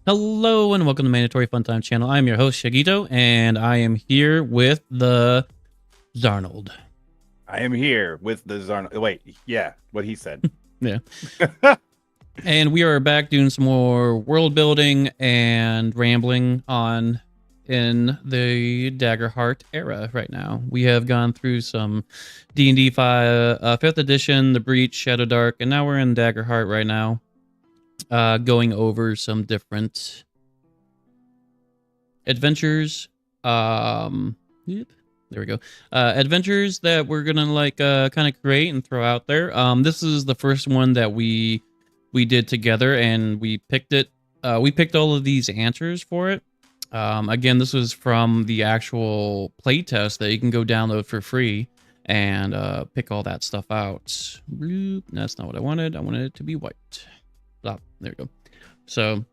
Hello and welcome to Mandatory Fun Time channel. I'm your host Shagitto, and I am here with the Zarnold. I am here with the Zarny. Wait, yeah, what he said. Yeah. And we are back doing some more world building and rambling on in the Daggerheart era right now. We have gone through some D&D5 5th edition, the Breach, Shadowdark, and now we're in Daggerheart right now. Going over some different adventures. Yep, there we go. Adventures that we're gonna kind of create and throw out there. This is the first one that we did together, and we picked it. We picked all of these answers for it. Again, this was from the actual playtest that you can go download for free and pick all that stuff out. Bloop. That's not what I wanted. I wanted it to be white. Stop. There we go. So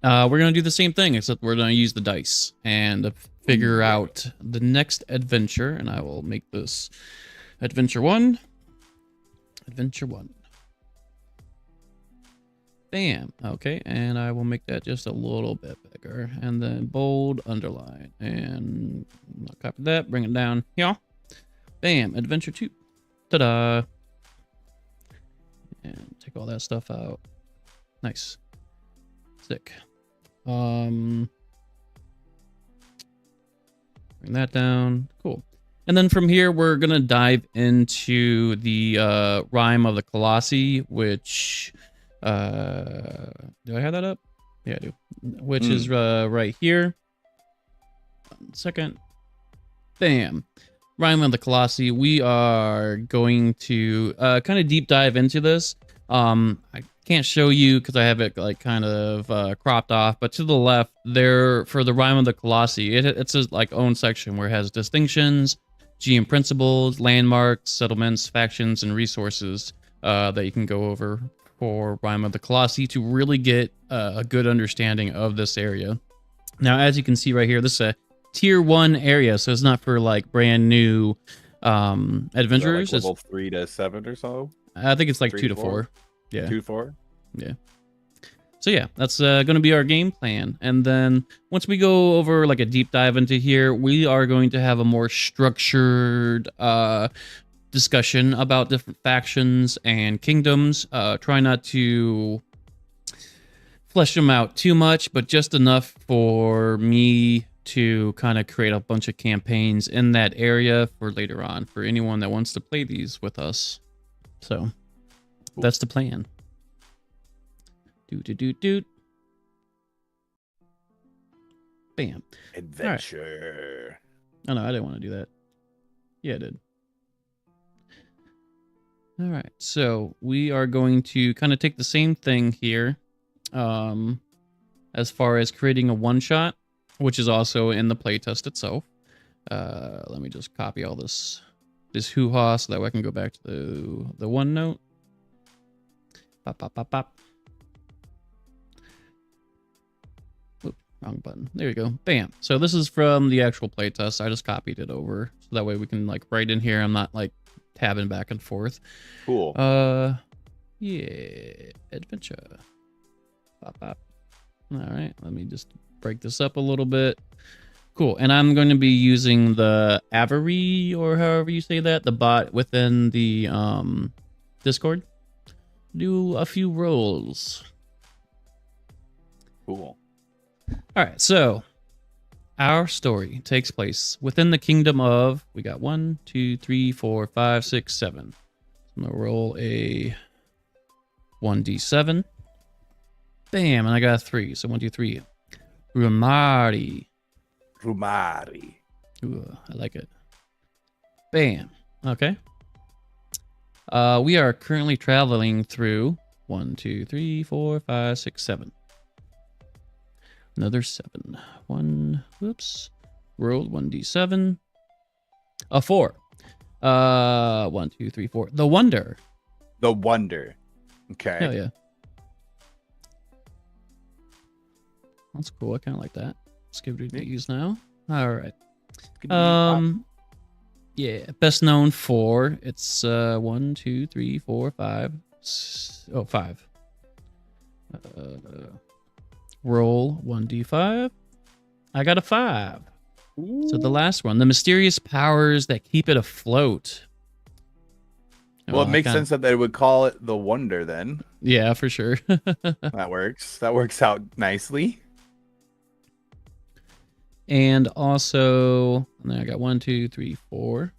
we're going to do the same thing, except we're going to use the dice and figure out the next adventure. And I will make this adventure 1. Adventure 1. Bam. Okay, and I will make that just a little bit bigger. And then bold, underline. And I'll copy that, bring it down here. Bam. Adventure 2. Ta-da. And take all that stuff out. Nice. Sick. Bring that down. Cool. And then from here, we're going to dive into the Rime of the Colossi, which... do I have that up? Yeah, I do. Which is right here. 1 second. Bam. Rime of the Colossi. We are going to kind of deep dive into this. I can't show you because I have it like kind of cropped off, but to the left there for the Rime of the Colossi, it's a like own section where it has distinctions, GM principles, landmarks, settlements, factions, and resources that you can go over for Rime of the Colossi to really get a good understanding of this area. Now, as you can see right here, this is a tier 1 area, so it's not for like brand new adventurers. Like level 3 to 7 or so. I think it's like 2 to 4. Yeah. 2 to 4? Yeah. So yeah, that's going to be our game plan. And then once we go over like a deep dive into here, we are going to have a more structured discussion about different factions and kingdoms. Try not to flesh them out too much, but just enough for me to kind of create a bunch of campaigns in that area for later on, for anyone that wants to play these with us. So that's the plan. Doot. Bam. Adventure. Right. Oh no, I didn't want to do that. Yeah, I did. All right, so we are going to kind of take the same thing here, as far as creating a one-shot, which is also in the playtest itself. Let me just copy all this hoo-ha so that way I can go back to the OneNote. Pop. Oop, wrong button. There you go. Bam. So this is from the actual playtest. I just copied it over so that way we can like right in here. I'm not like tabbing back and forth. Cool. Yeah. Adventure. Pop. All right. Let me just break this up a little bit. Cool. And I'm going to be using the Avery, or however you say that, the bot within the Discord. Do a few rolls. Cool. All right, so our story takes place within the kingdom of, we got 1, 2, 3, 4, 5, 6, 7. I'm gonna roll a 1d7. Bam, and I got a 3. So 1, 2, 3. Rumari. Ooh, I like it. Bam. Okay. We are currently traveling through 1, 2, 3, 4, 5, 6, 7. Another 7. 1. Whoops. Rolled 1d7. A 4. 1, 2, 3, 4. The Wonder. The Wonder. Okay. Hell yeah. That's cool. I kind of like that. Let's give it a use now. All right. Yeah, best known for it's 1, 2, 3, 4, 5. 5. roll 1d5. I got a 5. Ooh. So the last one, the mysterious powers that keep it afloat. Well, it makes sense that they would call it the Wonder then. Yeah, for sure. That works. That works out nicely. And also, and then I got 1, 2, 3, 4.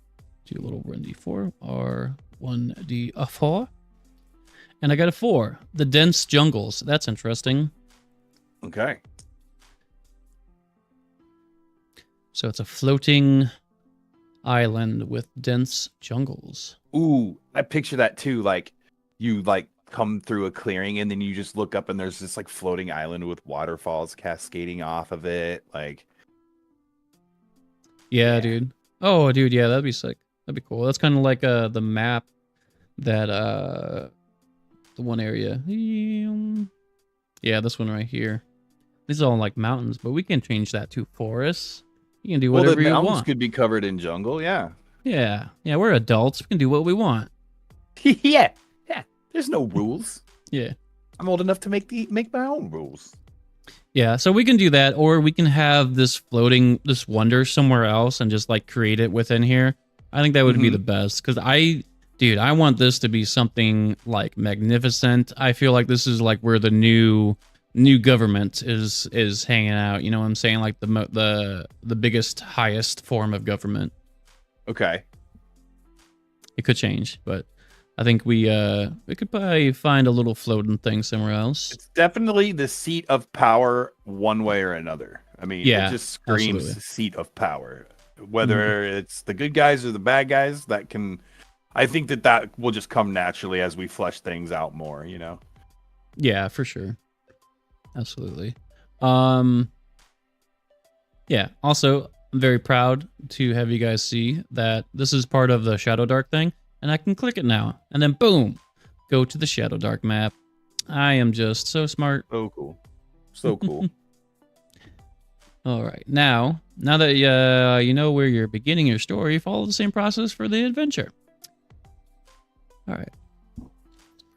Do a little 1d4 or 1d4. And I got a 4. The dense jungles. That's interesting. Okay. So it's a floating island with dense jungles. Ooh, I picture that too. Like you like come through a clearing and then you just look up and there's this like floating island with waterfalls cascading off of it. Like, yeah, dude. Oh, dude, yeah, that'd be sick. That'd be cool. That's kind of like the map that the one area. Yeah, this one right here. These are all like mountains, but we can change that to forests. You can do whatever the you mountains want. could be covered in jungle. Yeah. Yeah, we're adults. We can do what we want. Yeah. There's no rules. Yeah. I'm old enough to make my own rules. Yeah, so we can do that, or we can have this wonder somewhere else and just like create it within here. I think that would be the best, because I want this to be something like magnificent. I feel like this is like where the new government is hanging out. You know what I'm saying? Like the biggest, highest form of government. Okay. It could change, but I think we could probably find a little floating thing somewhere else. It's definitely the seat of power one way or another. I mean, Yeah, it just screams absolutely. seat of power. Whether it's the good guys or the bad guys, I think that will just come naturally as we flesh things out more, you know? Yeah, for sure. Absolutely. Yeah, also, I'm very proud to have you guys see that this is part of the Shadowdark thing, and I can click it now, and then boom, go to the Shadowdark map. I am just so smart. So cool. So cool. All right, now that you know where you're beginning your story, follow the same process for the adventure. All right.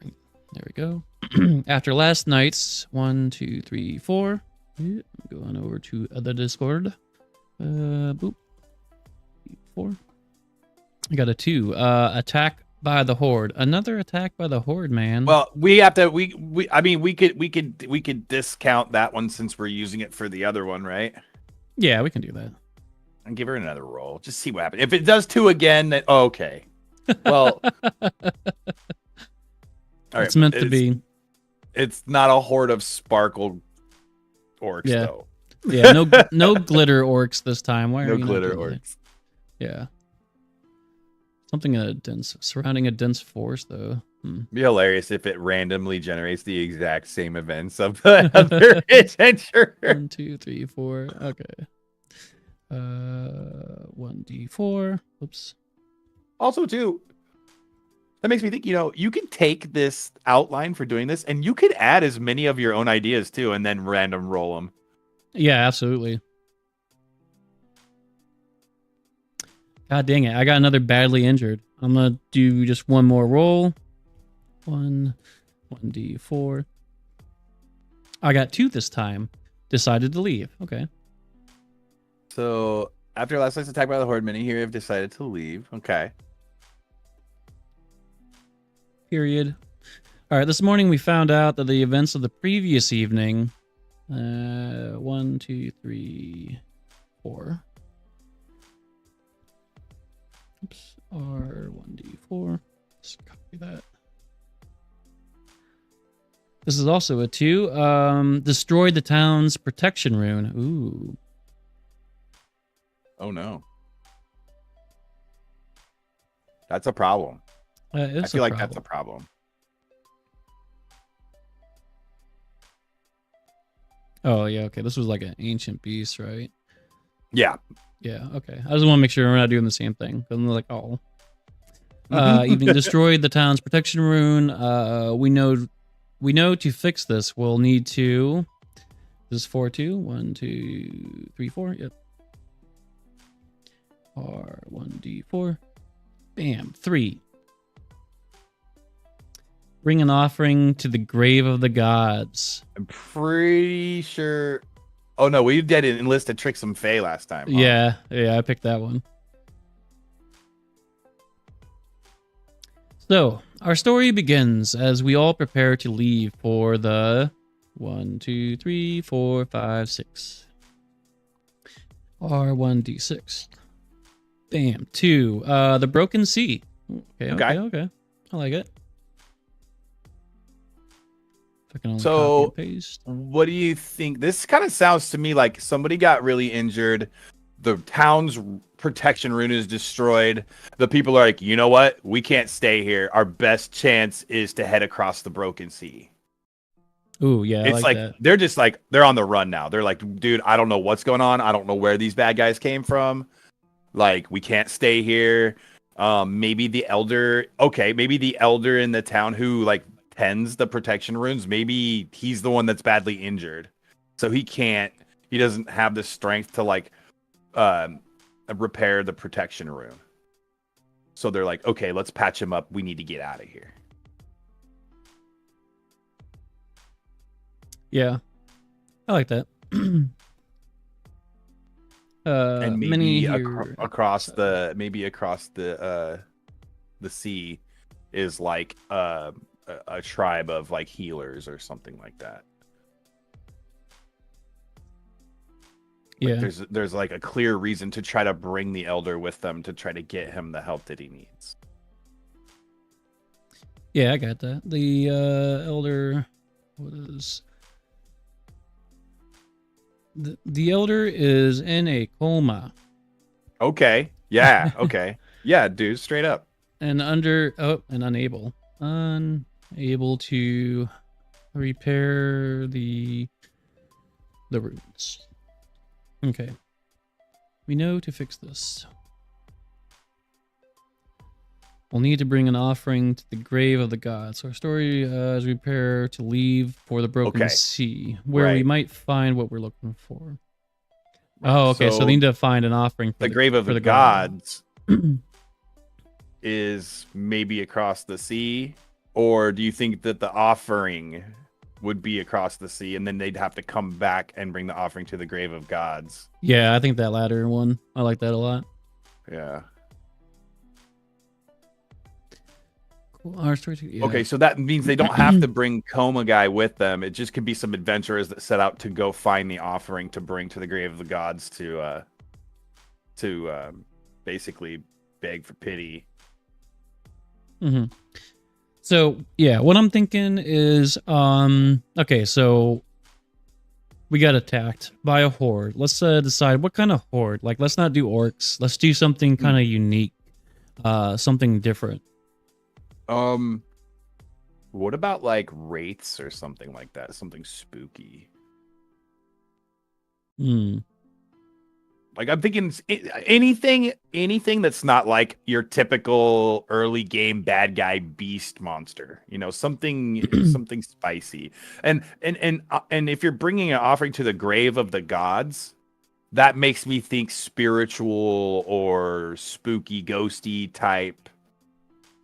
There we go. After last night's 1, 2, 3, 4. Yeah, go on over to the Discord. Boop. 4. I got a 2. Attack by the horde. Another attack by the horde, man. Well, we have to. We could discount that one since we're using it for the other one, right? Yeah, we can do that. And give her another roll. Just see what happens. If it does 2 again, then okay. Well, all right, it's meant to be. It's not a horde of sparkle orcs, though. Yeah, no glitter orcs this time. Why are you glitter not doing orcs? That? Yeah. Something surrounding a dense forest, though. It'd be hilarious if it randomly generates the exact same events of the other adventure. 1, 2, 3, 4. Okay. 1d4. Oops. Also, too, that makes me think, you can take this outline for doing this and you could add as many of your own ideas, too, and then random roll them. Yeah, absolutely. God dang it. I got another badly injured. I'm going to do just one more roll. 1d4. I got 2 this time. Decided to leave. Okay. So, after last night's attack by the horde, many here have decided to leave. Okay. Period. All right, this morning we found out that the events of the previous evening, 1, 2, 3, 4. Oops, R1d4. Just copy that. This is also a 2. Destroyed the town's protection rune. Ooh. Oh, no. That's a problem. I feel like that's a problem. Oh, yeah, okay. This was like an ancient beast, right? Yeah. Yeah, okay. I just want to make sure we're not doing the same thing. Because I'm like, oh. Evening destroyed the town's protection rune. We know to fix this, we'll need to... This is 4, 2. 1, 2, 3, 4. Yep. R1d4. Bam. 3. Bring an offering to the grave of the gods. I'm pretty sure. Oh no, we did enlist a Tricksome Fae last time. Huh? Yeah, I picked that one. So, our story begins as we all prepare to leave for the 1, 2, 3, 4, 5, 6. R1D6. Bam. 2. The Broken Sea. Okay. I like it. If I can only copy and paste. What do you think? This kind of sounds to me like somebody got really injured. The town's protection rune is destroyed. The people are like, you know what? We can't stay here. Our best chance is to head across the Broken Sea. Ooh, yeah, It's like that. they're just like they're on the run now. They're like, dude, I don't know what's going on. I don't know where these bad guys came from. Like, we can't stay here. Maybe the elder in the town who like tends the protection runes, maybe he's the one that's badly injured. So he doesn't have the strength to like repair the protection rune. So they're like, okay, let's patch him up. We need to get out of here. Yeah, I like that. And many across the sea is like a tribe of like healers or something like that. Yeah, like there's like a clear reason to try to bring the elder with them to try to get him the help that he needs. Yeah, I got that. The elder was the elder is in a coma. Okay. Yeah. Okay. Yeah, dude. Straight up. And unable to repair the runes. Okay. We know to fix this. We'll need to bring an offering to the grave of the gods. So our story as we prepare to leave for the Broken Sea, where we might find what we're looking for. Oh, okay. So they need to find an offering for the grave of the gods. Is maybe across the sea, or do you think that the offering would be across the sea, and then they'd have to come back and bring the offering to the grave of gods? Yeah, I think that latter one. I like that a lot. Yeah. Cool. Our story. Yeah. Okay, so that means they don't have to bring Coma Guy with them. It just could be some adventurers that set out to go find the offering to bring to the grave of the gods to basically beg for pity. Mm-hmm. So yeah, what I'm thinking is, okay, so we got attacked by a horde. Let's decide what kind of horde. Like, let's not do orcs. Let's do something kind of unique, something different. What about like wraiths or something like that? Something spooky. Like, I'm thinking anything that's not like your typical early game bad guy beast monster. You know, something spicy. And if you're bringing an offering to the grave of the gods, that makes me think spiritual or spooky, ghosty type.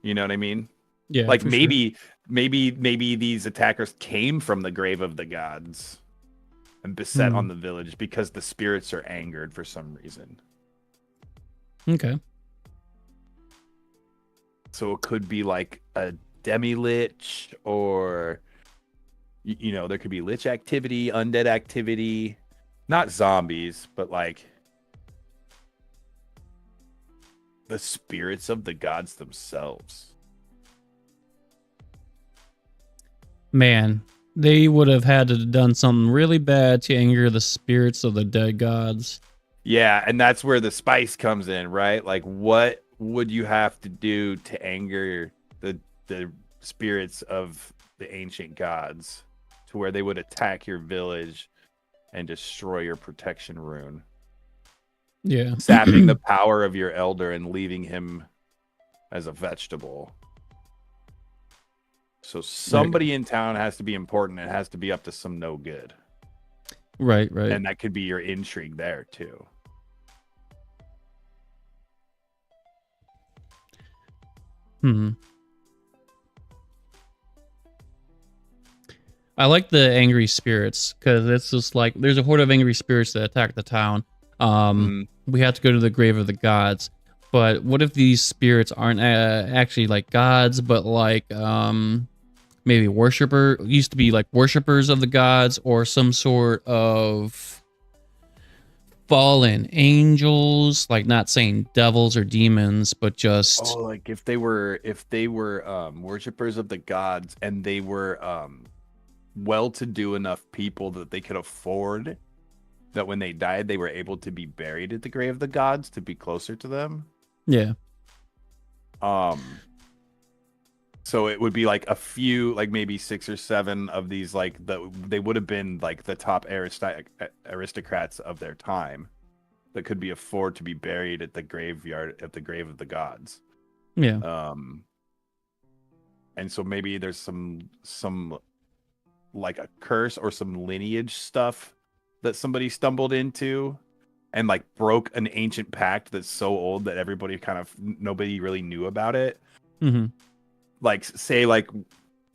You know what I mean? Yeah. Like maybe these attackers came from the grave of the gods and beset on the village because the spirits are angered for some reason. Okay. So it could be like a demi-lich, or you know, there could be lich activity, undead activity, not zombies, but like the spirits of the gods themselves. Man, they would have had to have done something really bad to anger the spirits of the dead gods. Yeah, and that's where the spice comes in, right? Like, what would you have to do to anger the spirits of the ancient gods to where they would attack your village and destroy your protection rune? Yeah. Sapping the power of your elder and leaving him as a vegetable. So somebody in town has to be important. It has to be up to some no good. Right. And that could be your intrigue there too. I like the angry spirits because it's just like there's a horde of angry spirits that attack the town. Mhm. We have to go to the grave of the gods. But what if these spirits aren't actually like gods, but like maybe used to be like worshippers of the gods, or some sort of fallen angels, like not saying devils or demons, but just Oh, like if they were worshippers of the gods and they were well-to-do enough people that they could afford that when they died they were able to be buried at the grave of the gods to be closer to them. yeah. So it would be like a few, like maybe 6 or 7 of these, like they would have been like the top aristocrats of their time that could be afford to be buried at the graveyard at the grave of the gods. Yeah. And so maybe there's some like a curse or some lineage stuff that somebody stumbled into and like broke an ancient pact that's so old that nobody really knew about it. Mm-hmm. Like say like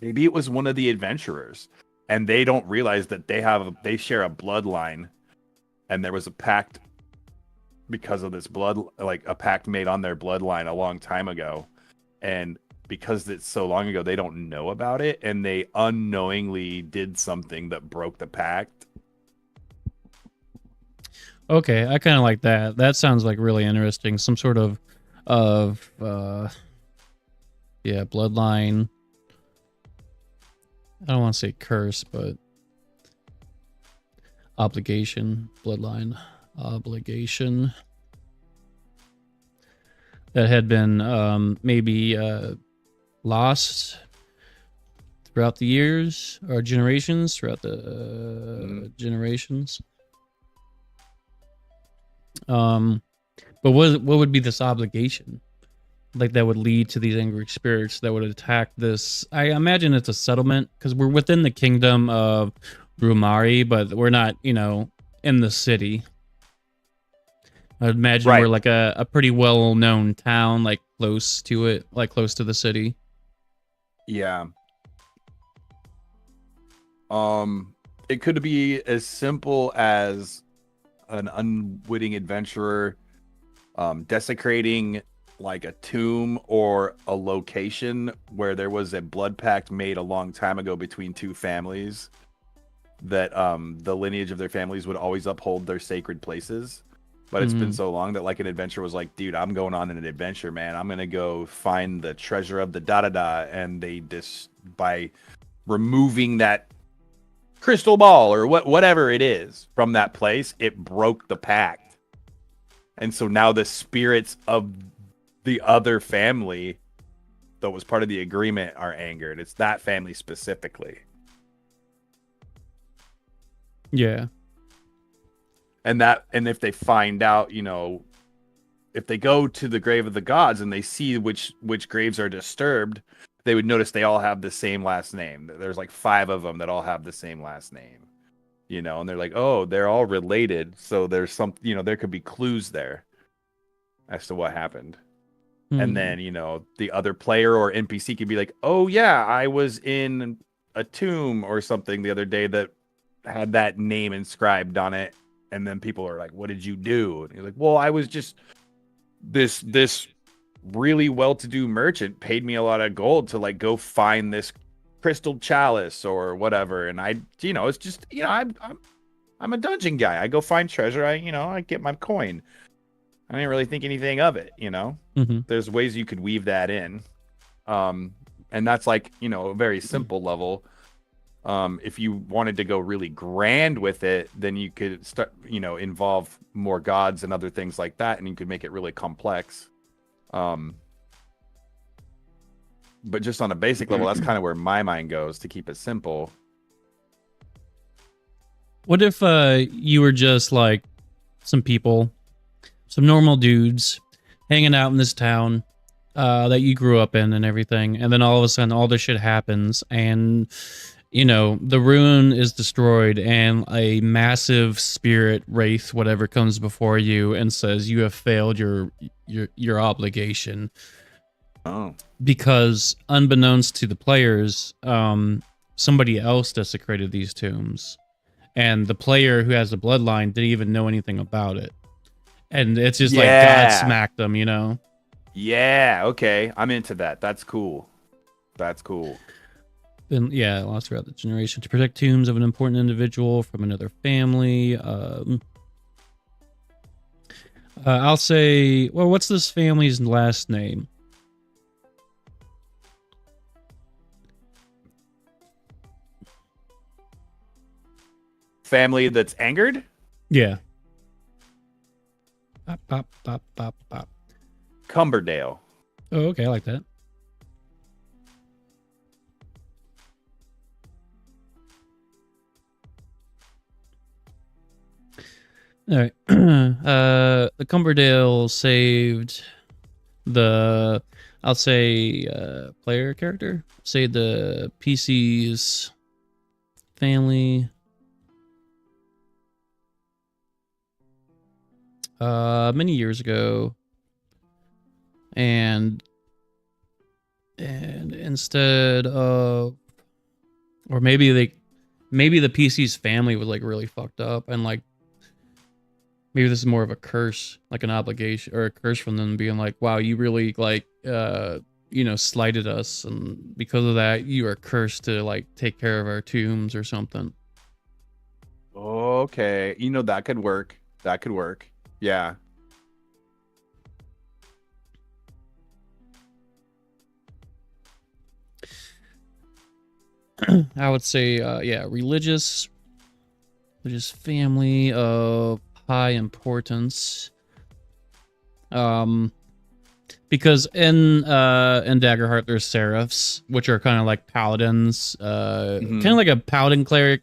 maybe it was one of the adventurers and they don't realize that they share a bloodline and there was a pact because of this blood, like a pact made on their bloodline a long time ago, and because it's so long ago they don't know about it and they unknowingly did something that broke the pact. Okay, I kind of like that. That sounds like really interesting. Some sort of yeah, bloodline. I don't want to say curse, but obligation, bloodline obligation that had been maybe lost throughout the years or generations, throughout the generations. But what would be this obligation? Like that would lead to these angry spirits that would attack this. I imagine it's a settlement because we're within the kingdom of Brumari, but we're not, in the city. I'd imagine Right. we're like a pretty well-known town, like close to it, like close to the city. Yeah. It could be as simple as an unwitting adventurer desecrating like a tomb or a location where there was a blood pact made a long time ago between two families that the lineage of their families would always uphold their sacred places. But it's been so long that like an adventurer was like, dude, I'm going on an adventure, man. I'm going to go find the treasure of the da-da-da. And they just, by removing that crystal ball or whatever it is from that place, it broke the pact. And so now the spirits of the other family that was part of the agreement are angered. It's that family specifically. Yeah. And if they find out, if they go to the grave of the gods and they see which graves are disturbed, they would notice they all have the same last name. There's like 5 of them that all have the same last name, and they're like, oh, they're all related. So there's some, there could be clues there as to what happened. And then, the other player or NPC could be like, oh yeah, I was in a tomb or something the other day that had that name inscribed on it. And then people are like, what did you do? And you're like, well, I was just this really well-to-do merchant paid me a lot of gold to like go find this crystal chalice or whatever. And I, it's just, I'm a dungeon guy. I go find treasure. I get my coin. I didn't really think anything of it. There's ways you could weave that in. And that's like, a very simple level. If you wanted to go really grand with it, then you could start, involve more gods and other things like that, and you could make it really complex. But just on a basic level, that's kind of where my mind goes to keep it simple. What if you were just like some people, some normal dudes hanging out in this town that you grew up in and everything, and then all of a sudden all this shit happens and the ruin is destroyed and a massive spirit wraith, whatever, comes before you and says you have failed your obligation. Oh. Because unbeknownst to the players, somebody else desecrated these tombs, and the player who has the bloodline didn't even know anything about it, and it's just like God smacked them, you know? Yeah. Okay. I'm into that. That's cool. That's cool. And yeah, lost throughout the generation to protect tombs of an important individual from another family. I'll say, well, what's this family's last name? Family that's angered? Yeah. Bop, bop, bop, bop, bop. Cumberdale. Oh, okay, I like that. All right. The Cumberdale saved the, I'll say, player character. Say the PC's family. Many years ago. And instead of, or maybe the PC's family was like really fucked up, and like maybe this is more of a curse, like an obligation or a curse from them being like, wow, you really like slighted us, and because of that you are cursed to like take care of our tombs or something. Okay, that could work. That could work. Yeah. I would say, religious family of high importance. Because in Daggerheart there's seraphs, which are kind of like paladins, kind of like a paladin cleric.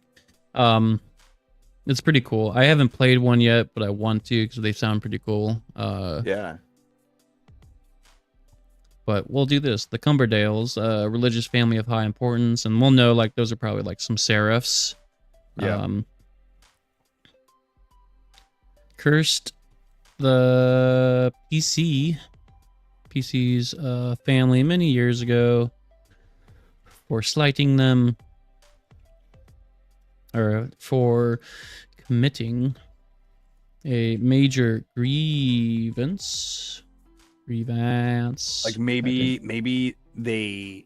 It's pretty cool. I haven't played one yet, but I want to because they sound pretty cool. Yeah. But we'll do this. The Cumberdales, religious family of high importance, and we'll know like those are probably like some seraphs. Yeah. Cursed the PC's family many years ago for slighting them, or for committing a major grievance. Like maybe they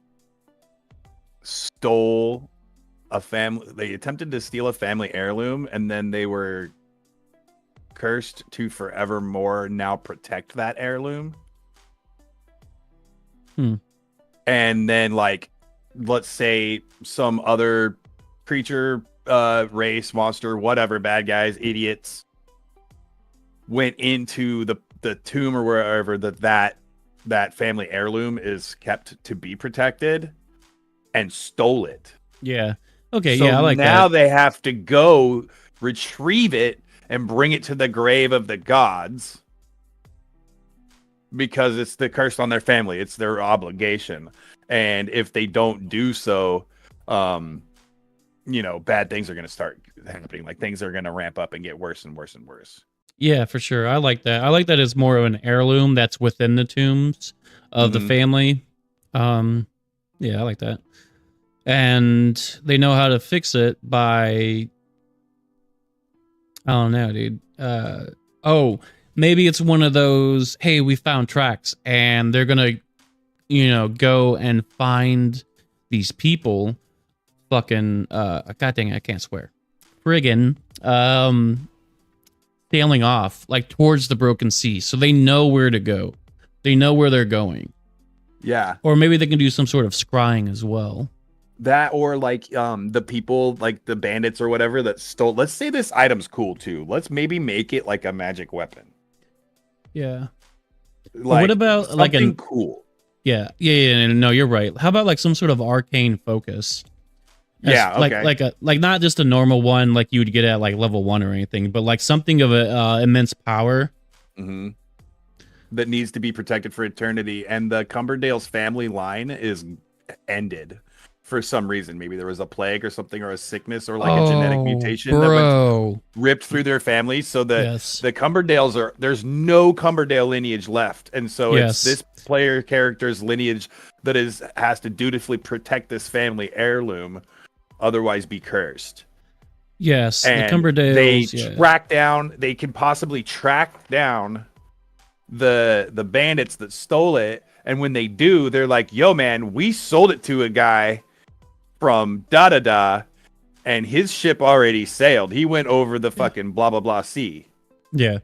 stole a family. They attempted to steal a family heirloom, and then they were cursed to forevermore now protect that heirloom. And then, like, let's say some other creature, race, monster, whatever, bad guys, idiots, went into the tomb or wherever that family heirloom is kept to be protected and stole it. Yeah. Okay, so yeah, I like that. Now they have to go retrieve it and bring it to the grave of the gods because it's the curse on their family. It's their obligation. And if they don't do so, bad things are going to start happening. Like things are going to ramp up and get worse and worse and worse. Yeah, for sure. I like that. I like that it's more of an heirloom that's within the tombs of the family. Yeah, I like that. And they know how to fix it by, I don't know, dude. Maybe it's one of those, hey, we found tracks, and they're gonna, go and find these people fucking, god dang it, I can't swear. Friggin', sailing off like towards the broken sea, so they know where to go. They know where they're going. Yeah. Or maybe they can do some sort of scrying as well. That, or like the people, like the bandits or whatever that stole. Let's say this item's cool too. Let's maybe make it like a magic weapon. Yeah. Like, what about like something cool? Yeah. No, you're right. How about like some sort of arcane focus? Yeah, okay. Like not just a normal one like you would get at like level 1 or anything, but like something of a immense power. That needs to be protected for eternity. And the Cumberdale's family line is ended for some reason. Maybe there was a plague or something, or a sickness, or like a genetic mutation that ripped through their family. So that the Cumberdales there's no Cumberdale lineage left. And so it's this player character's lineage that has to dutifully protect this family heirloom otherwise be cursed. Yes, And the Cumberdales. They can possibly track down the bandits that stole it. And when they do, they're like, yo, man, we sold it to a guy from da-da-da, and his ship already sailed. He went over the fucking blah, blah, blah sea. Yeah.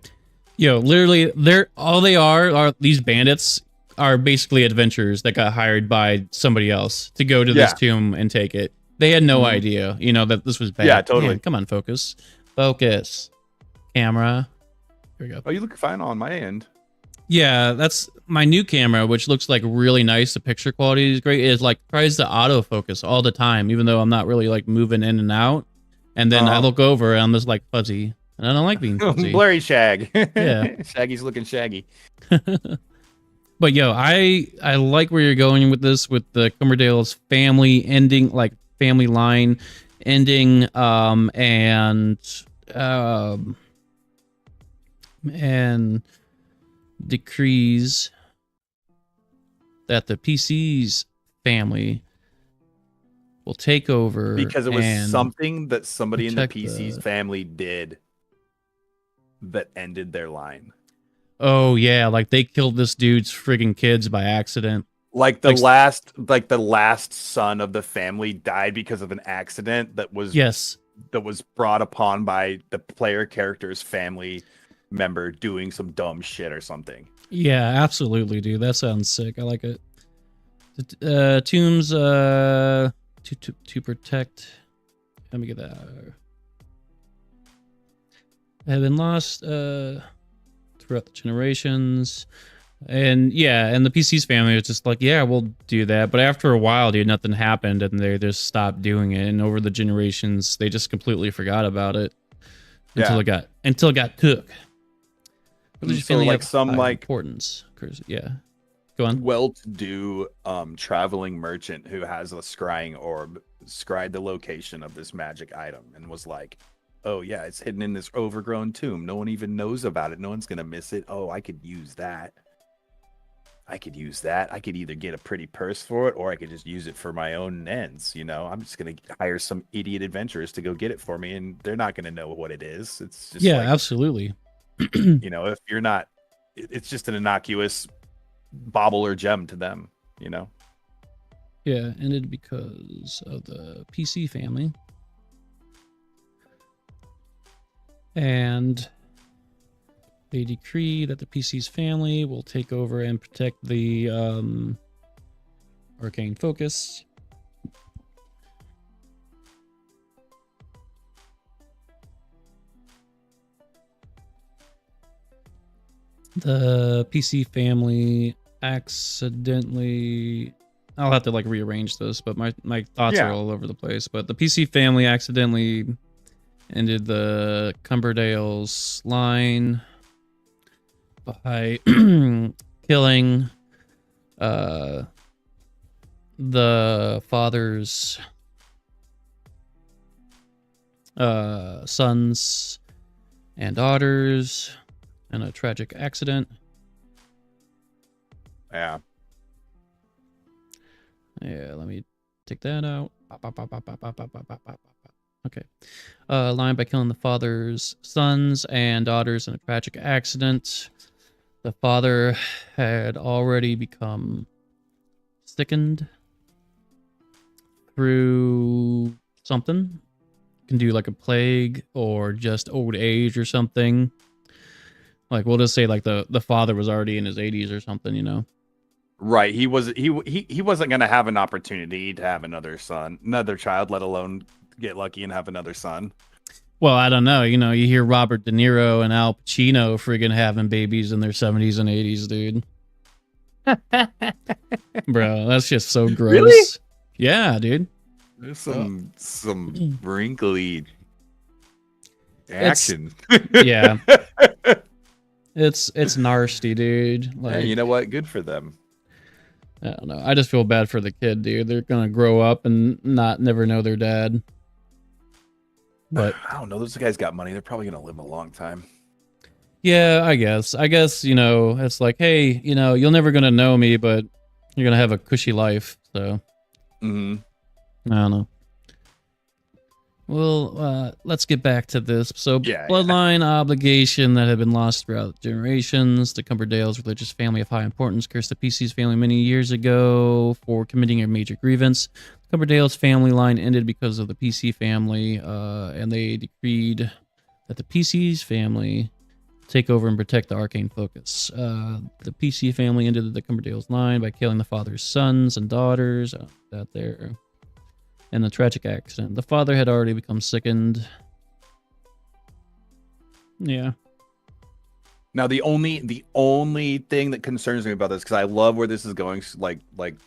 Yo, literally, they are these bandits are basically adventurers that got hired by somebody else to go to this tomb and take it. They had no idea, that this was bad. Yeah, totally. Man, come on, focus. Focus. Camera. Here we go. Oh, you look fine on my end. Yeah, that's my new camera, which looks like really nice. The picture quality is great. It tries to autofocus all the time, even though I'm not really moving in and out. And then I look over and I'm just fuzzy. And I don't like being fuzzy. Blurry shag. Yeah. Shaggy's looking shaggy. But yo, I like where you're going with this, with the Cumberdale's family ending, family line ending, and decrees that the PC's family will take over because it was something that somebody in the PC's family did that ended their line. Oh yeah, they killed this dude's friggin' kids by accident. The last son of the family died because of an accident that was brought upon by the player character's family member doing some dumb shit or something. Yeah, absolutely, dude. That sounds sick. I like it. The tombs to protect. Let me get that. Have been lost throughout the generations. And the PC's family was just we'll do that. But after a while, dude, nothing happened, and they just stopped doing it. And over the generations, they just completely forgot about it until it got took. So importance. Yeah, go on. Well-to-do traveling merchant who has a scrying orb scryed the location of this magic item and was like, oh yeah, it's hidden in this overgrown tomb. No one even knows about it. No one's gonna miss it. Oh, I could use that. I could either get a pretty purse for it, or I could just use it for my own ends. I'm just gonna hire some idiot adventurers to go get it for me, and they're not gonna know what it is. It's just absolutely. If you're not, it's just an innocuous bauble or gem to them. Yeah, ended because of the PC family. And they decree that the PC's family will take over and protect the arcane focus. The PC family accidentally... I'll have to rearrange this, but my thoughts are all over the place. But the PC family accidentally ended the Cumberdale's line by killing the father's sons and daughters in a tragic accident. Yeah. Yeah, let me take that out. Okay. Line by killing the father's sons and daughters in a tragic accident. The father had already become sickened through something. Can do a plague or just old age or something. We'll just say the father was already in his 80s or something, Right. He wasn't gonna have an opportunity to have another child, let alone get lucky and have another son. Well, I don't know. You hear Robert De Niro and Al Pacino friggin' having babies in their 70s and 80s, dude. Bro, that's just so gross. Really? Yeah, dude. There's some wrinkly action. Yeah. It's nasty, dude. Hey, you know what? Good for them. I don't know. I just feel bad for the kid, dude. They're gonna grow up and never know their dad. But I don't know. Those guys got money. They're probably gonna live a long time. Yeah, I guess. It's hey, you're never gonna know me, but you're gonna have a cushy life. So, Mm-hmm. I don't know. Well, let's get back to this. So, Yeah, bloodline obligation that had been lost throughout generations. The Cumberdale's religious family of high importance cursed the PC's family many years ago for committing a major grievance. Cumberdale's family line ended because of the PC family, and they decreed that the PC's family take over and protect the arcane focus. The PC family ended the Cumberdale's line by killing the father's sons and daughters. That there. In a tragic accident. The father had already become sickened. Yeah. Now the only thing that concerns me about this, because I love where this is going, like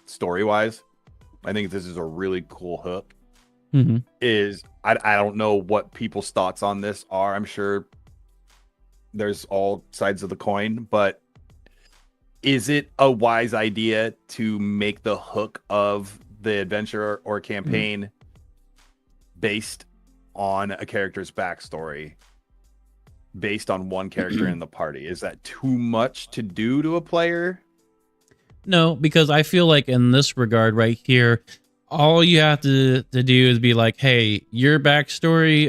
story wise, I think this is a really cool hook. Mm-hmm. Is I don't know what people's thoughts on this are. I'm sure there's all sides of the coin, but is it a wise idea to make the hook of the adventure or campaign based on a character's backstory, based on one character in the party? Is that too much to do to a player? No, because I feel like in this regard right here, all you have to do is be like, hey, your backstory,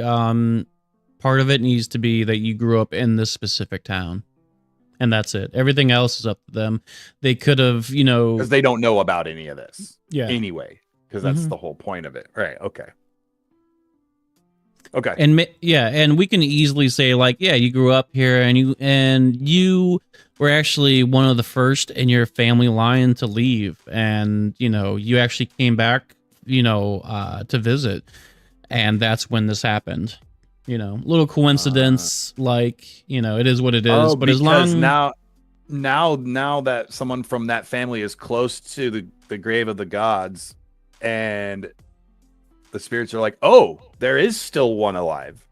part of it needs to be that you grew up in this specific town. And that's it. Everything else is up to them. They could have, Because they don't know about any of this. Yeah. Anyway, because that's the whole point of it. Right. Okay. Okay. And we can easily say like, yeah, you grew up here and you were actually one of the first in your family line to leave, and you actually came back, to visit, and that's when this happened. Little coincidence, it is what it is. But as long now that someone from that family is close to the grave of the gods, and the spirits are like, oh, there is still one alive.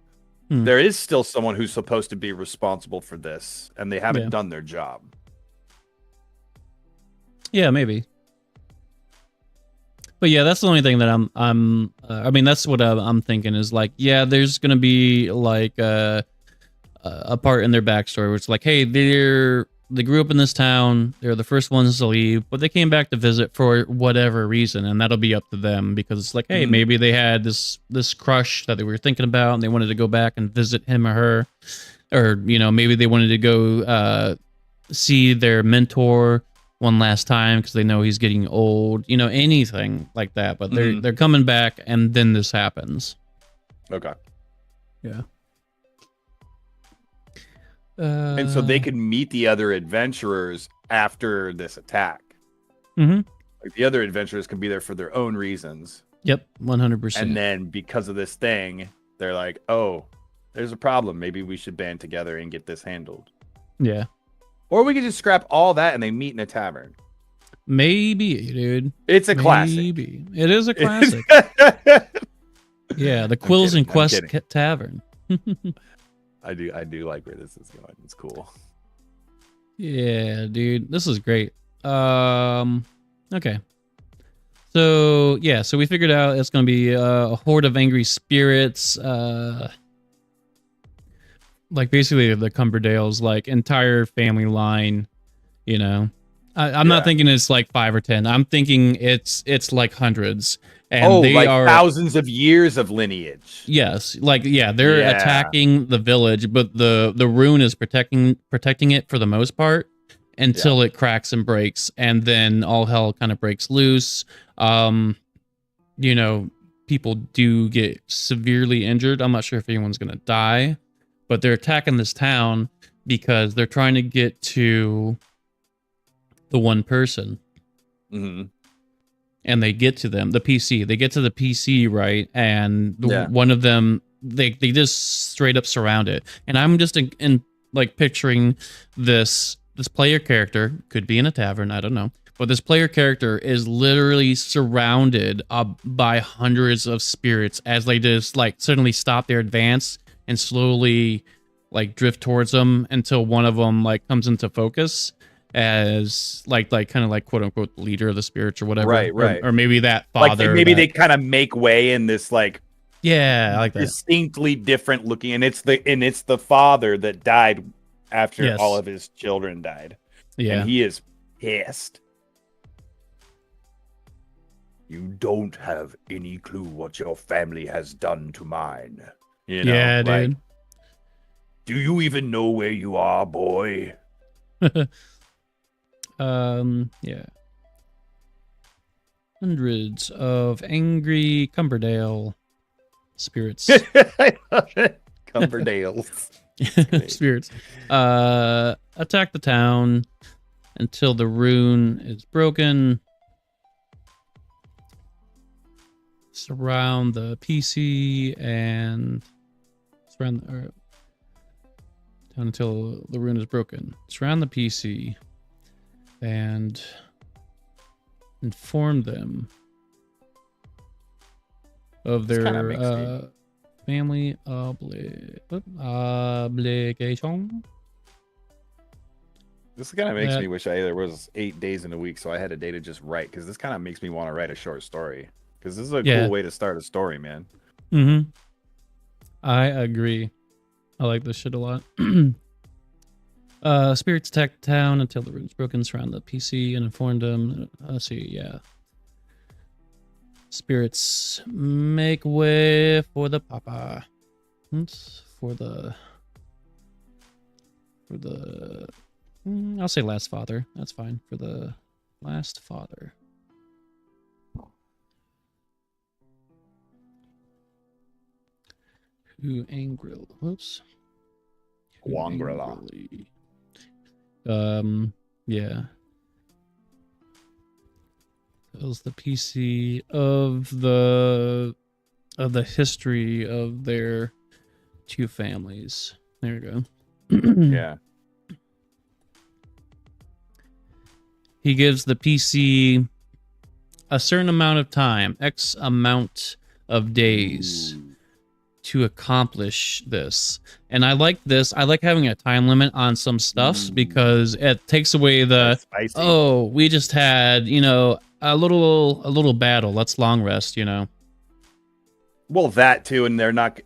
There is still someone who's supposed to be responsible for this, and they haven't done their job. Yeah, maybe. But yeah, that's the only thing that I mean, that's what I'm thinking is like, yeah, there's gonna be like a part in their backstory where it's like, hey, they grew up in this town, they're the first ones to leave, but they came back to visit for whatever reason, and that'll be up to them, because it's like, hey, maybe they had this crush that they were thinking about, and they wanted to go back and visit him or her, or maybe they wanted to go see their mentor one last time because they know he's getting old, anything like that. But they're coming back, and then this happens. Okay. Yeah. And so they can meet the other adventurers after this attack. Mm-hmm. Like the other adventurers can be there for their own reasons. Yep, 100%. And then because of this thing, they're like, oh, there's a problem. Maybe we should band together and get this handled. Yeah. Or we could just scrap all that and they meet in a tavern. Maybe, dude. It's a classic. Maybe. It is a classic. Yeah, the Quills and Quest Tavern. I do like where this is going. It's cool. Yeah, dude. This is great. Okay. So, yeah, so we figured out it's going to be a horde of angry spirits. Like basically the Cumberdale's like entire family line, I'm not thinking it's like 5 or 10. I'm thinking it's like hundreds. And they like are thousands of years of lineage. Yes, they're attacking the village, but the rune is protecting it for the most part until it cracks and breaks, and then all hell kind of breaks loose. People do get severely injured. I'm not sure if anyone's gonna die, but they're attacking this town because they're trying to get to the one person. Mm-hmm. And they get to them, the PC. They get to the PC, right? And one of them, they just straight up surround it. And I'm just in picturing this player character, could be in a tavern, I don't know. But this player character is literally surrounded by hundreds of spirits as they just suddenly stop their advance and slowly drift towards them until one of them comes into focus as kind of quote unquote leader of the spirits or whatever, right, or maybe that father, they kind of make way in this I like that distinctly different looking, and it's the father that died after all of his children died, and he is pissed. You don't have any clue what your family has done to mine. You know, Yeah, like, dude. do you even know where you are, boy? Yeah. Hundreds of angry Cumberdale spirits. I love it. Cumberdales. Spirits. Attack the town until the rune is broken. Surround the PC and surround the, down until the rune is broken. Surround the PC and inform them of This kinda their makes me- family obligation. This kind of makes That- me wish there was 8 days in a week, so I had a day to just write. Because this kind of makes me want to write a short story. Because this is a cool way to start a story, man. Mm-hmm. I agree. I like this shit a lot. Spirits attack the town until the rune's broken. Surround the PC and inform them. Let's see, yeah. Spirits make way for the papa. For the I'll say last father. That's fine. For the last father. Who angrily? Whoops. Who Wangrela. angrily- Yeah. Tells the PC of the history of their two families. There you go. Yeah. He gives the PC a certain amount of time, X amount of days, Ooh. to accomplish this. And I like this. I like having a time limit on some stuffs because it takes away the, That's spicy. oh, we just had, a little battle. Let's long rest, Well, that too, and they're not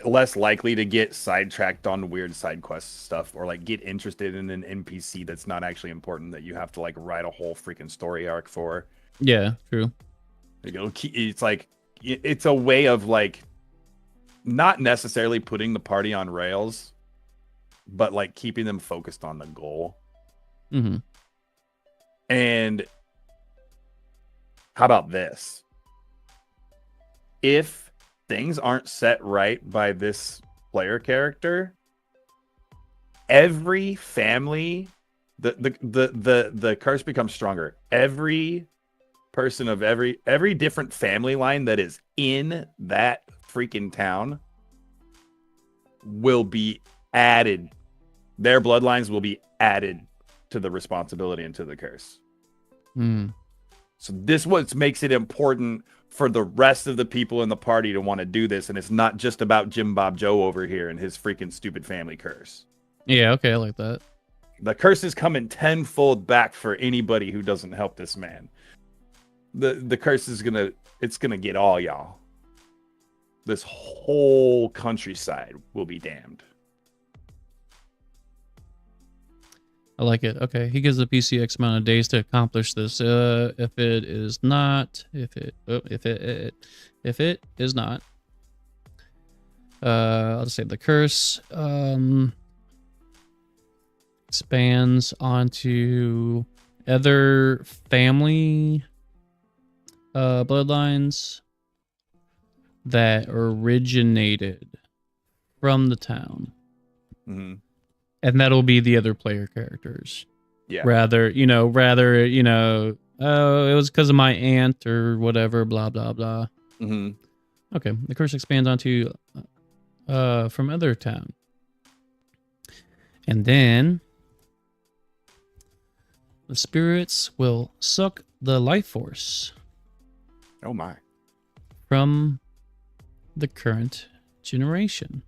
less likely to get sidetracked on weird side quest stuff or like get interested in an NPC that's not actually important that you have to like write a whole freaking story arc for. Yeah, true. It's like it's a way of like not necessarily putting the party on rails, but like keeping them focused on the goal. Mm-hmm. And how about this? If things aren't set right by this player character, every family, the curse becomes stronger. Every person of every different family line that is in that freaking town will be added. Their bloodlines will be added to the responsibility and to the curse. Mm. So this what makes it important for the rest of the people in the party to want to do this, and it's not just about Jim Bob Joe over here and his freaking stupid family curse. Yeah, okay, I like that. The curse is coming tenfold back for anybody who doesn't help this man. The curse is gonna get all y'all. This whole countryside will be damned. I like it. Okay, he gives the PC X amount of days to accomplish this. If it is not, I'll just say the curse expands onto other family bloodlines that originated from the town. Mm-hmm. And that'll be the other player characters. Yeah. Rather, oh, it was because of my aunt or whatever, blah, blah, blah. Mm-hmm. Okay. The curse expands onto from other town. And then the spirits will suck the life force Oh my. from the current generation.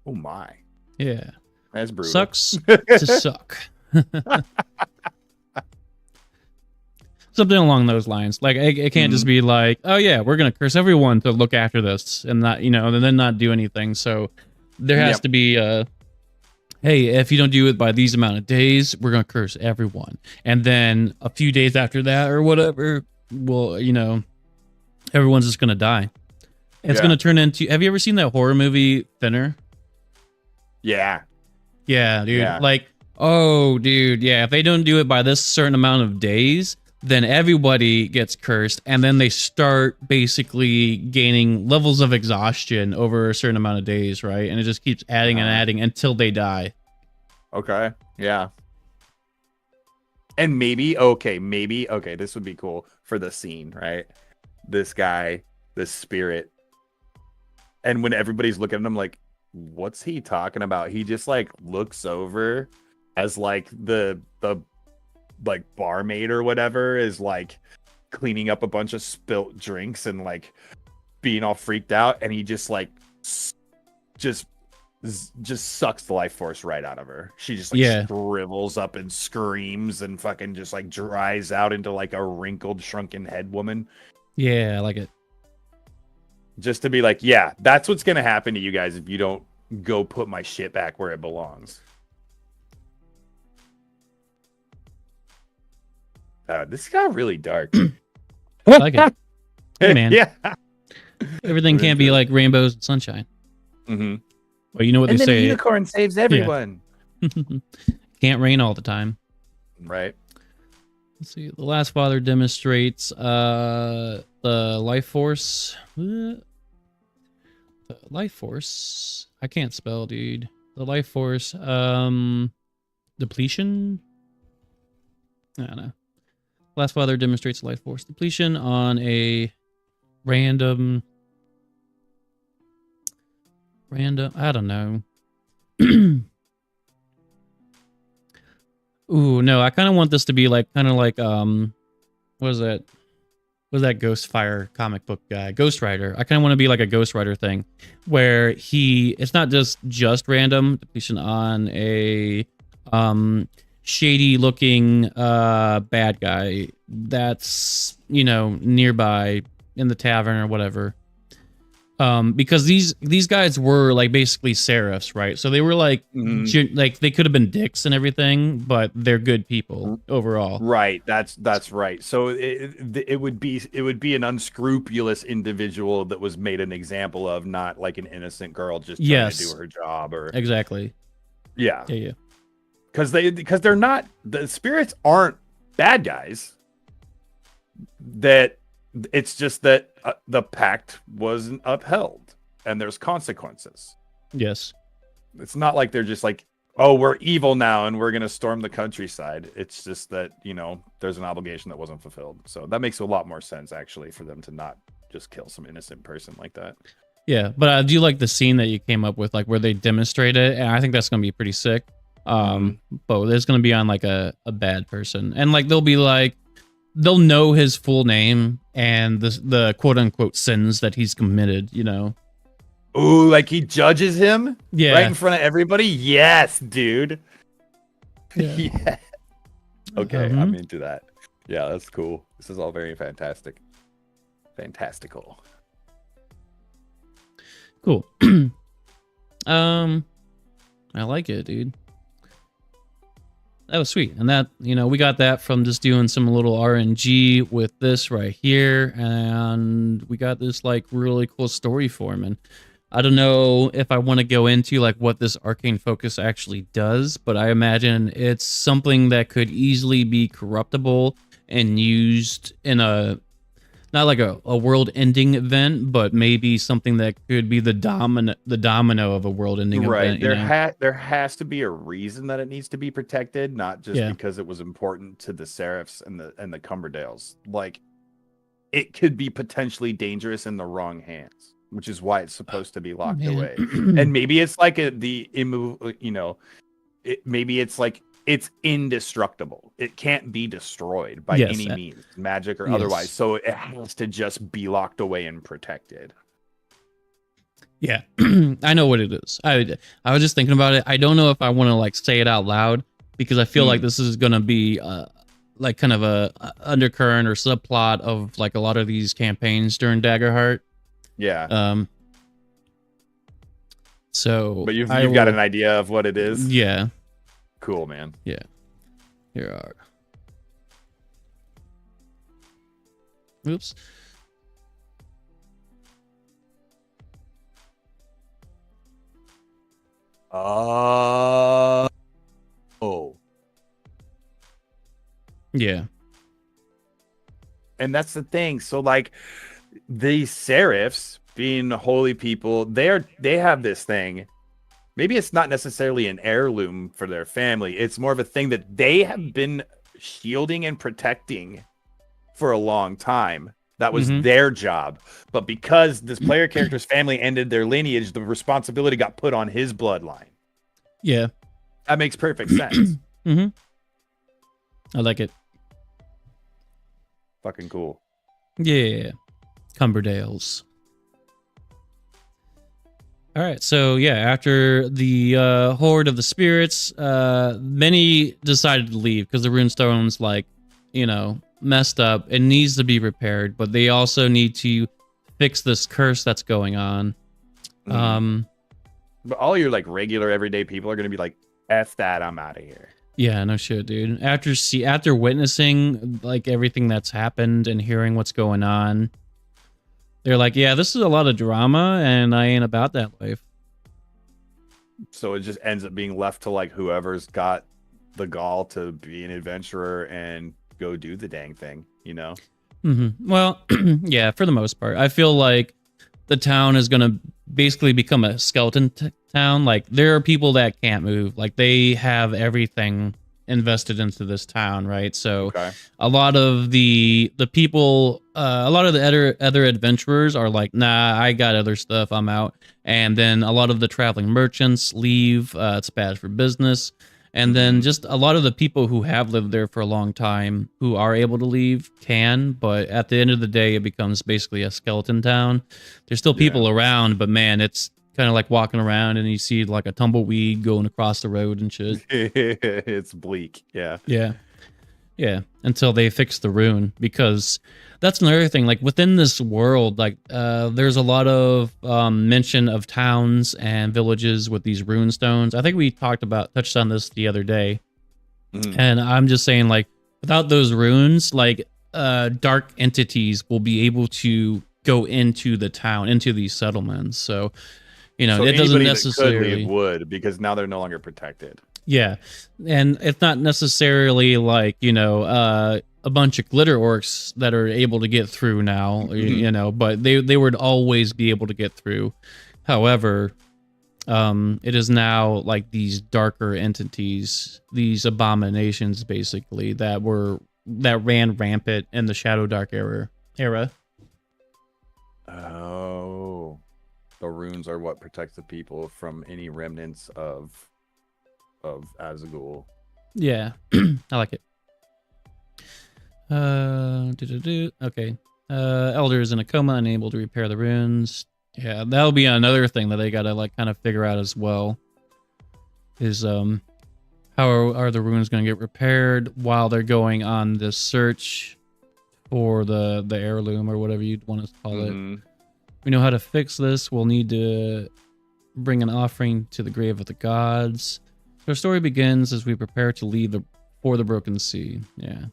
Oh my. Yeah. That's brutal. Sucks to suck. Something along those lines. Like it can't just be like, oh yeah, we're gonna curse everyone to look after this and not, and then not do anything. So there has to be hey, if you don't do it by these amount of days, we're gonna curse everyone. And then a few days after that or whatever, well, everyone's just gonna die. It's Yeah. gonna turn into. Have you ever seen that horror movie Thinner? Yeah. Yeah, dude. Yeah. Like, oh, dude. Yeah, if they don't do it by this certain amount of days, then everybody gets cursed, and then they start basically gaining levels of exhaustion over a certain amount of days, right? And it just keeps adding and adding until they die. Okay. Yeah. And maybe, okay, this would be cool for the scene, right? This guy, this spirit. And when everybody's looking at him like, what's he talking about? He just like looks over as like the like barmaid or whatever is like cleaning up a bunch of spilt drinks and like being all freaked out, and he just like just sucks the life force right out of her. She just like shrivels up and screams and fucking just like dries out into like a wrinkled, shrunken head woman. Yeah, I like it. Just to be like, yeah, that's what's gonna happen to you guys if you don't go put my shit back where it belongs. This got really dark. I like it. Hey, man. Yeah. Everything can't be like rainbows and sunshine. Mm-hmm. Well, you know what and they then say. A unicorn saves everyone. Yeah. Can't rain all the time. Right. Let's see. The Last Father demonstrates the life force. The life force. I can't spell, dude. The life force. Depletion. I don't know. Last Father demonstrates life force depletion on a random. I don't know. Ooh, no, I kind of want this to be like kind of like what is that? What was that Ghostfire comic book guy? Ghost Rider. I kind of want to be like a Ghost Rider thing where it's not just random depletion on a shady looking bad guy that's nearby in the tavern or whatever. Because these guys were like basically seraphs, right? So they were like like they could have been dicks and everything, but they're good people overall. Right. That's right. So it would be an unscrupulous individual that was made an example of, not like an innocent girl just trying to do her job or exactly. Yeah. Yeah. Because they're not, the spirits aren't bad guys. That it's just that the pact wasn't upheld and there's consequences. Yes. It's not like they're just like, oh, we're evil now and we're going to storm the countryside. It's just that, there's an obligation that wasn't fulfilled. So that makes a lot more sense, actually, for them to not just kill some innocent person like that. Yeah, but I do like the scene that you came up with, like where they demonstrate it, and I think that's going to be pretty sick. But there's going to be on like a bad person, and like they'll know his full name and the quote unquote sins that he's committed, Ooh, like he judges him right in Yeah. front of everybody? Yes, dude. Yeah. Yeah. Okay, I'm into that. Yeah, that's cool. This is all very fantastic. Fantastical. Cool. I like it, dude. That was sweet. And that, we got that from just doing some little RNG with this right here. And we got this like really cool story form. And I don't know if I want to go into like what this arcane focus actually does, but I imagine it's something that could easily be corruptible and used in not like a world-ending event, but maybe something that could be the domino of a world-ending event. Right. There has to be a reason that it needs to be protected, not just because it was important to the Seraphs and the Cumberdales. Like, it could be potentially dangerous in the wrong hands, which is why it's supposed to be locked away. And maybe it's like maybe it's like it's indestructible. It can't be destroyed by any means, magic or otherwise. So it has to just be locked away and protected. Yeah, I know what it is. I was just thinking about it. I don't know if I want to like say it out loud because I feel like this is gonna be like kind of a undercurrent or subplot of like a lot of these campaigns during Daggerheart. Yeah. So, but you've got an idea of what it is. Yeah. Cool, man. Yeah. Here are. Oops. Oh. Yeah. And that's the thing. So like these serifs being holy people, they have this thing. Maybe it's not necessarily an heirloom for their family. It's more of a thing that they have been shielding and protecting for a long time. That was their job. But because this player character's family ended their lineage, the responsibility got put on his bloodline. Yeah. That makes perfect sense. I like it. Fucking cool. Yeah. Cumberdales. All right, so yeah, after the horde of the spirits, many decided to leave because the runestone's like, messed up. It needs to be repaired, but they also need to fix this curse that's going on. But all your like regular everyday people are gonna be like, "F that, I'm out of here." Yeah, no shit, dude. After witnessing like everything that's happened and hearing what's going on, they're like, yeah, this is a lot of drama, and I ain't about that life. So it just ends up being left to like whoever's got the gall to be an adventurer and go do the dang thing, Well, yeah, for the most part. I feel like the town is going to basically become a skeleton town. Like, there are people that can't move. Like, they have everything invested into this town, right? So a lot of the people, a lot of the other adventurers are like, nah, I got other stuff, I'm out. And then a lot of the traveling merchants leave. It's bad for business. And then just a lot of the people who have lived there for a long time who are able to leave can, but at the end of the day, it becomes basically a skeleton town. There's still people around, but man, it's kind of like walking around and you see like a tumbleweed going across the road and shit. It's bleak. Yeah. Yeah. Until they fix the rune, because that's another thing. Like within this world, like there's a lot of mention of towns and villages with these rune stones. I think we touched on this the other day. And I'm just saying, like, without those runes, like dark entities will be able to go into the town, into these settlements. So, it doesn't necessarily would, because now they're no longer protected. Yeah. And it's not necessarily like, a bunch of glitter orcs that are able to get through now, but they would always be able to get through. However, it is now like these darker entities, these abominations, basically, that ran rampant in the Shadowdark era. Oh, the runes are what protects the people from any remnants of Azagul. Yeah, I like it. Okay. Elder is in a coma, unable to repair the runes. Yeah, that'll be another thing that they gotta like kind of figure out as well. Is how are the runes gonna get repaired while they're going on this search for the heirloom or whatever you'd want to call it. We know how to fix this. We'll need to bring an offering to the grave of the gods. Our story begins as we prepare to leave for the Broken Sea. Yeah.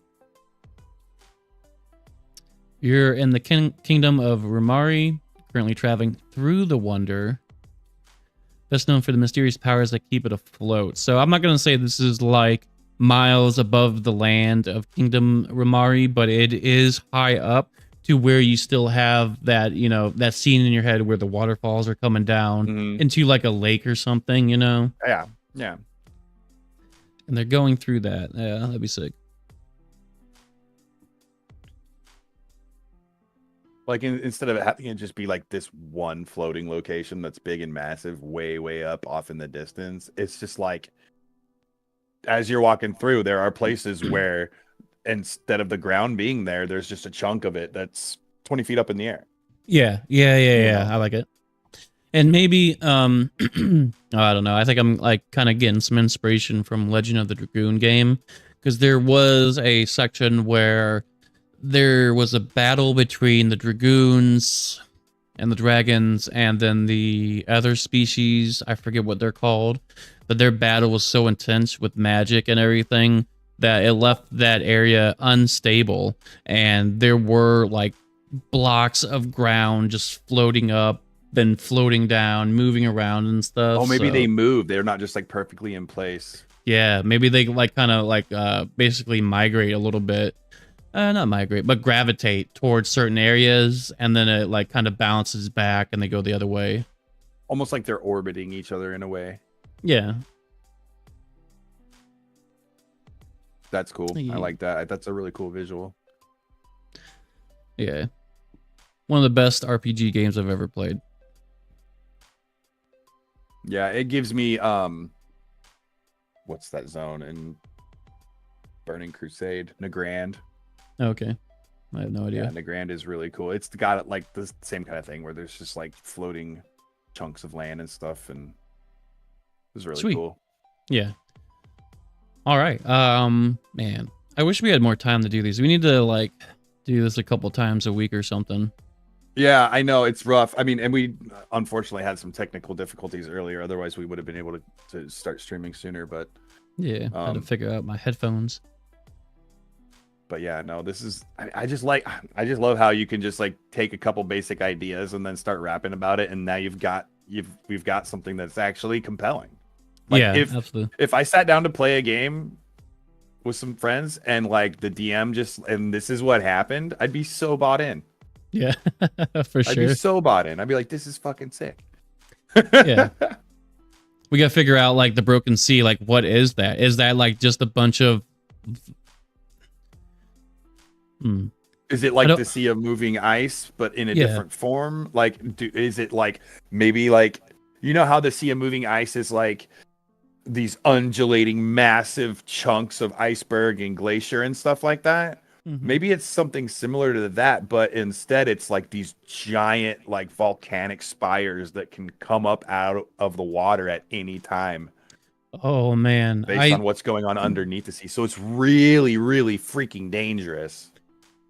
You're in the kingdom of Rumari, currently traveling through the Wonder, best known for the mysterious powers that keep it afloat. So I'm not going to say this is like miles above the land of Kingdom Rumari, but it is high up to where you still have that, that scene in your head where the waterfalls are coming down into like a lake or something, Yeah. And they're going through that. Yeah, that'd be sick. Like instead of having it just be like this one floating location that's big and massive, way, way up off in the distance, it's just like as you're walking through, there are places where instead of the ground being there, there's just a chunk of it that's 20 feet up in the air. Yeah. I like it. And maybe, I don't know. I think I'm like kind of getting some inspiration from Legend of the Dragoon game, because there was a section where there was a battle between the dragoons and the dragons and then the other species. I forget what they're called, but their battle was so intense with magic and everything that it left that area unstable, and there were like blocks of ground just floating up, then floating down, moving around and stuff. Oh, maybe they So moved. They're not just like perfectly in place. yeah, maybe they like kind of like basically migrate a little bit. Not migrate, but gravitate towards certain areas, and then it like kind of bounces back and they go the other way. Almost like they're orbiting each other in a way. Yeah. That's cool. Yeah. I like that. That's a really cool visual. Yeah. One of the best RPG games I've ever played. Yeah, it gives me what's that zone in Burning Crusade? Nagrand. Okay. I have no idea. Yeah, Nagrand is really cool. It's got like the same kind of thing where there's just like floating chunks of land and stuff, and it was really Sweet. cool. Yeah. All right. Man, I wish we had more time to do these. We need to like do this a couple times a week or something. Yeah, I know it's rough. I mean, and we unfortunately had some technical difficulties earlier. Otherwise, we would have been able to start streaming sooner. But yeah, I had to figure out my headphones. But yeah, no, this is I just love how you can just like take a couple basic ideas and then start rapping about it, and now we've got something that's actually compelling. Like yeah, absolutely. If I sat down to play a game with some friends and like the DM and this is what happened, I'd be so bought in. Yeah, for sure. I'd be so bought in. I'd be like, this is fucking sick. Yeah. We gotta figure out like the Broken Sea, like what is that? Is that like just a bunch of Is it like the sea of moving ice, but in a different form? Like, is it like maybe like, you know how the sea of moving ice is like these undulating massive chunks of iceberg and glacier and stuff like that? Mm-hmm. Maybe it's something similar to that, but instead it's like these giant like volcanic spires that can come up out of the water at any time. Oh man, based on what's going on underneath the sea. So it's really, really freaking dangerous.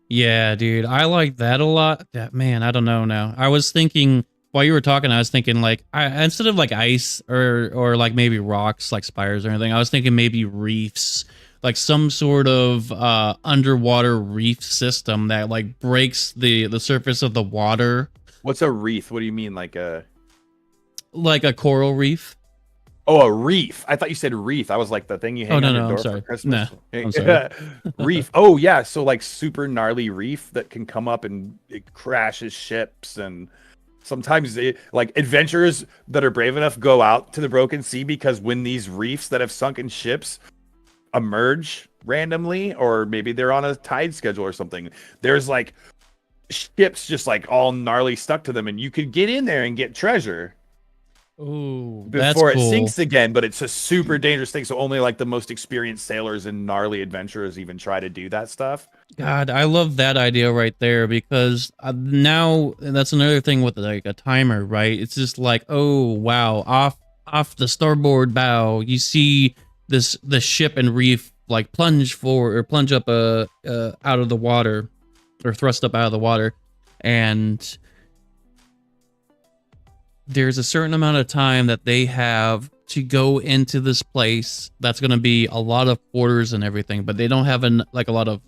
Yeah, dude, I like that a lot. That man, I don't know now. I was thinking while you were talking, I was thinking like instead of like ice or like maybe rocks like spires or anything, I was thinking maybe reefs, like some sort of underwater reef system that like breaks the surface of the water. What's a reef? What do you mean, like a coral reef? Oh, a reef. I thought you said wreath. I was like the thing you hang on your door for Christmas. No, I'm sorry. Reef. Oh, yeah. So like super gnarly reef that can come up and it crashes ships. And sometimes like adventurers that are brave enough go out to the Broken Sea because when these reefs that have sunken ships emerge randomly, or maybe they're on a tide schedule or something, there's like ships just like all gnarly stuck to them. And you could get in there and get treasure. Ooh, before that's cool. It sinks again, but it's a super dangerous thing. So only like the most experienced sailors and gnarly adventurers even try to do that stuff. God, I love that idea right there because now that's another thing with like a timer, right? It's just like, oh wow, off the starboard bow, you see the ship and reef like plunge up out of the water, or thrust up out of the water, and there's a certain amount of time that they have to go into this place. That's going to be a lot of quarters and everything, but they don't have a lot of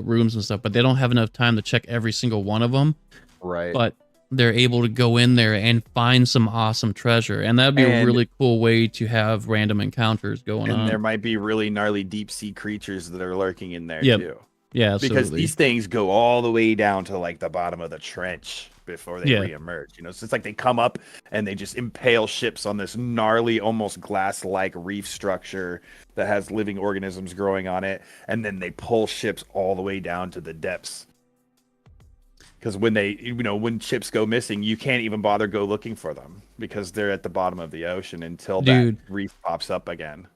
rooms and stuff, but they don't have enough time to check every single one of them. Right. But they're able to go in there and find some awesome treasure. And that'd be a really cool way to have random encounters going on. And there might be really gnarly deep sea creatures that are lurking in there too. Yeah, absolutely. Because these things go all the way down to like the bottom of the trench before they reemerge. You know, so it's like they come up and they just impale ships on this gnarly, almost glass-like reef structure that has living organisms growing on it, and then they pull ships all the way down to the depths. Because when ships go missing, you can't even bother go looking for them because they're at the bottom of the ocean until that reef pops up again.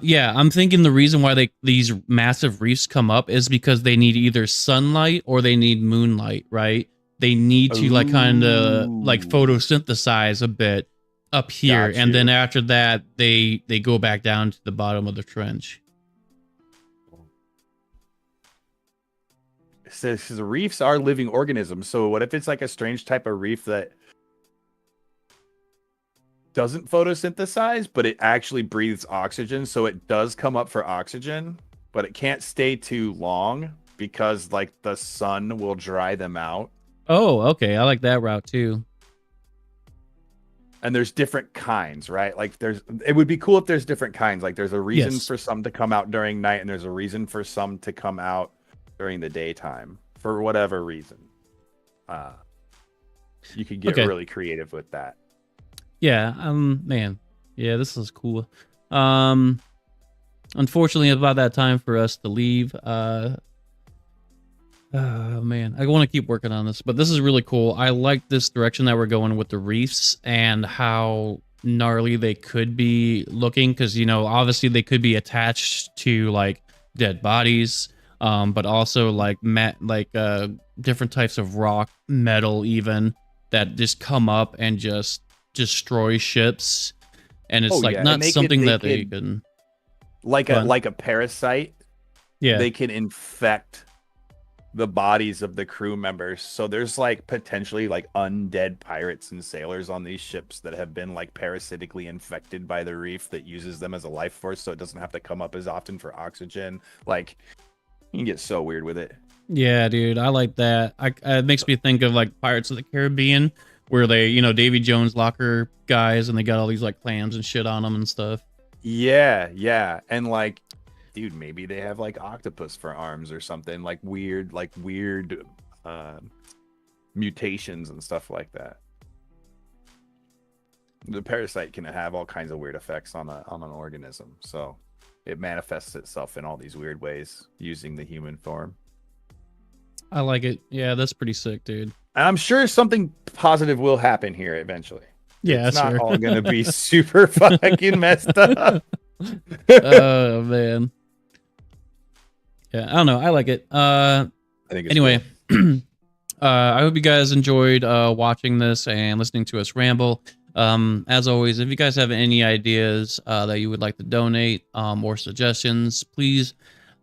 Yeah, I'm thinking the reason why these massive reefs come up is because they need either sunlight or they need moonlight, right? They need to like kind of like photosynthesize a bit up here, and then after that they go back down to the bottom of the trench. It says the reefs are living organisms. So what if it's like a strange type of reef that doesn't photosynthesize, but it actually breathes oxygen, so it does come up for oxygen? but it can't stay too long because like the sun will dry them out. Oh, okay. I like that route too. And there's different kinds, right? Like it would be cool if there's different kinds. Like there's a reason Yes. for some to come out during night, and there's a reason for some to come out during the daytime for whatever reason. You could get really creative with that. Yeah, man. Yeah, this is cool. Unfortunately, about that time for us to leave. Man, I want to keep working on this, but this is really cool. I like this direction that we're going with the reefs and how gnarly they could be looking, because you know, obviously they could be attached to like dead bodies, but also like different types of rock, metal, even that just come up and just destroy ships, and it's not something that they can like a parasite. Yeah, they can infect the bodies of the crew members. So there's like potentially like undead pirates and sailors on these ships that have been like parasitically infected by the reef that uses them as a life force, so it doesn't have to come up as often for oxygen. Like, you can get so weird with it. Yeah, dude, I like that. It makes me think of like Pirates of the Caribbean, where they, you know, Davy Jones locker guys, and they got all these like clams and shit on them and stuff. Yeah, and like, dude, maybe they have like octopus for arms or something, like weird mutations and stuff like that. The parasite can have all kinds of weird effects on an organism, so it manifests itself in all these weird ways using the human form. I like it. Yeah, that's pretty sick, dude. And I'm sure something positive will happen here eventually. Yeah, it's not all gonna be super fucking messed up. Oh man. Yeah, I don't know. I like it. I think it's anyway, cool. I hope you guys enjoyed watching this and listening to us ramble. As always, if you guys have any ideas that you would like to donate or suggestions, please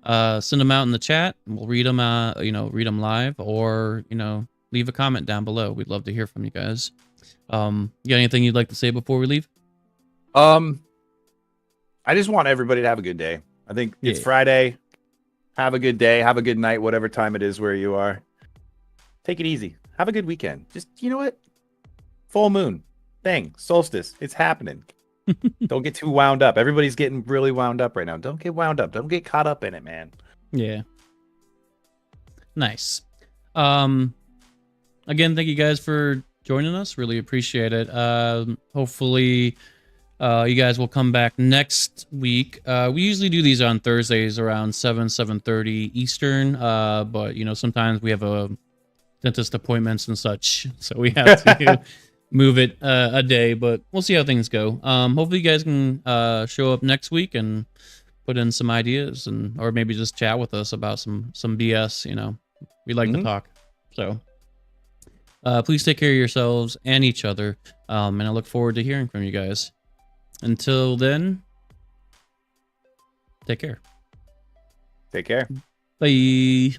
send them out in the chat. We'll read them, read them live, or leave a comment down below. We'd love to hear from you guys. You got anything you'd like to say before we leave? I just want everybody to have a good day. I think it's Friday. Have a good day. Have a good night, whatever time it is where you are. Take it easy. Have a good weekend. Just, you know what? Full moon thing, solstice. It's happening. Don't get too wound up. Everybody's getting really wound up right now. Don't get wound up. Don't get caught up in it, man. Yeah. Nice. Again, thank you guys for joining us. Really appreciate it. Hopefully you guys will come back next week. We usually do these on Thursdays around 7:30 Eastern, but sometimes we have dentist appointments and such, so we have to move it a day, but we'll see how things go. Hopefully you guys can show up next week and put in some ideas, or maybe just chat with us about some BS. We like to talk, so please take care of yourselves and each other, and I look forward to hearing from you guys. Until then, take care. Take care. Bye.